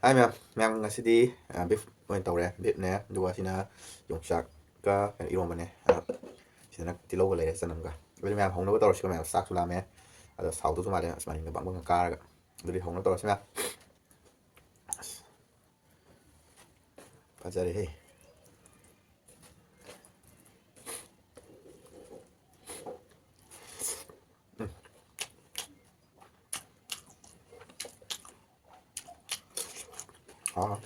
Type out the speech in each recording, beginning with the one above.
ꯍꯥꯏ ꯃꯌꯥꯝ ꯉꯁꯤꯗꯤ ꯕꯤꯐ ꯑꯣꯏꯅ ꯇꯧꯔꯦ ꯕꯤꯐꯅꯦ ꯑꯗꯨꯒ ꯁꯤꯅ ꯌꯣꯡꯆꯥꯛꯀ ꯀꯩꯅꯣ ꯏꯔꯣꯝꯕꯅꯦ ꯁꯤꯗꯅ ꯇꯤꯜꯍꯧꯒ ꯂꯩꯔꯦ ꯆꯅꯝꯒ ꯑꯗꯨꯗꯤ ꯃꯌꯥꯝ ꯍꯧꯅꯕ ꯇꯧꯔꯁꯤꯀꯣ ꯃꯌꯥꯝ ꯆꯥꯛꯁꯨ ꯂꯥꯝꯃꯦ ꯑꯗꯣ ꯁꯥꯎꯗꯁꯨ ꯃꯥꯜꯂꯦ ꯑꯁꯨꯃꯥꯏꯅ ꯕꯪꯕꯪꯒ ꯀꯥꯔꯒ ꯑꯗꯨꯗꯤ ꯍꯧꯅꯕ ꯇꯧꯔꯁꯤ ꯃꯌꯥꯝ ꯑꯁ ꯐꯖꯔꯦꯍꯦ 아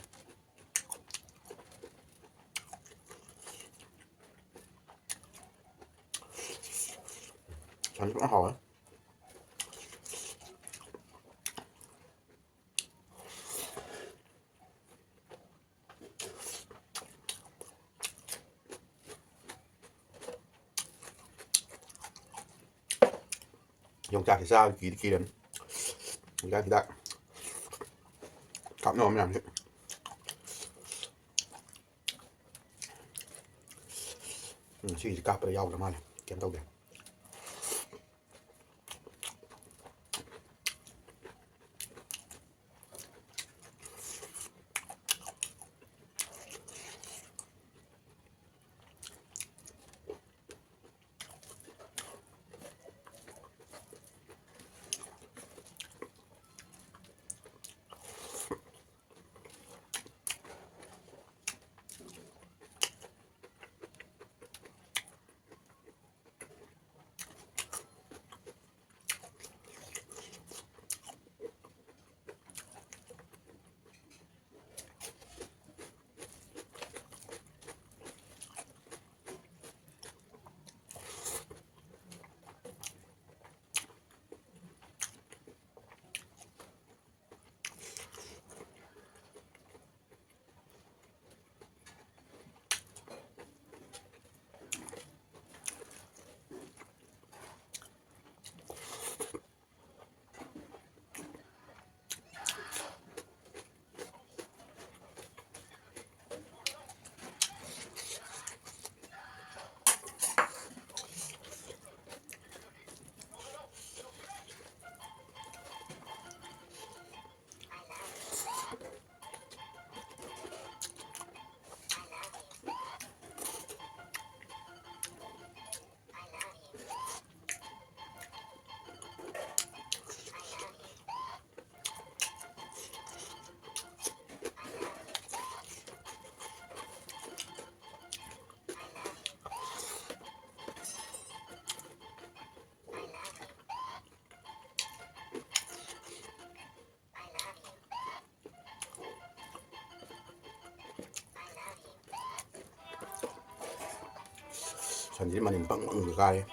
전좀 하워 용자 기사 기름 용자 기다 밥 넣으면 안 돼. ꯁꯤꯒꯤꯁꯤ ꯀꯥꯞꯄꯗ ꯌꯥꯎꯗ꯭ꯔ ꯃꯥꯜꯂꯦ ꯀꯩꯝ ꯇꯧꯗꯦ 선지 마님 빵빵 가래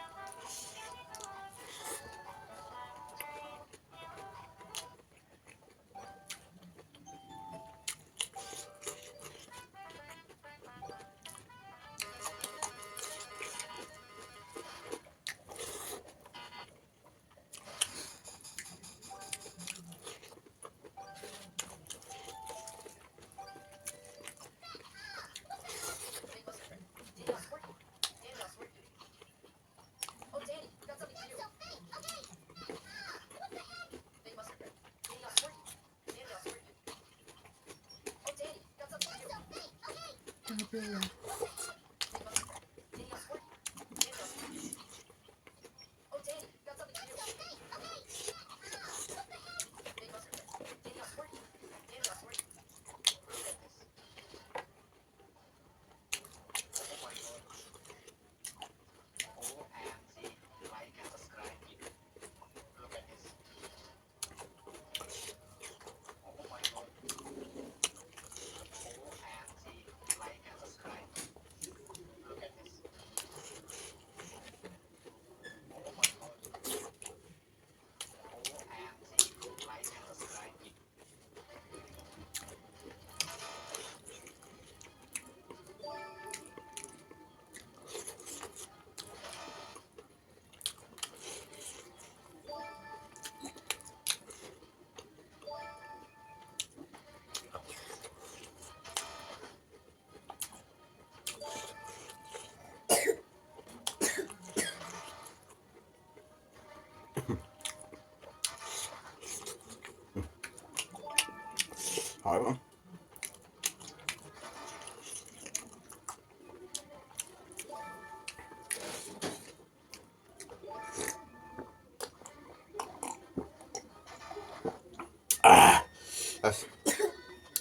hỏi không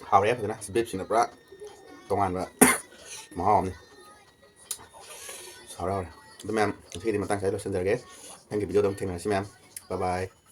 hào đẹp rồi nè bếp xin được ra công an vậy mà hòm này sau đó rồi em khi thì mà tăng sẽ được sân giờ ghét anh kịp video đồng thêm này xin em bye bye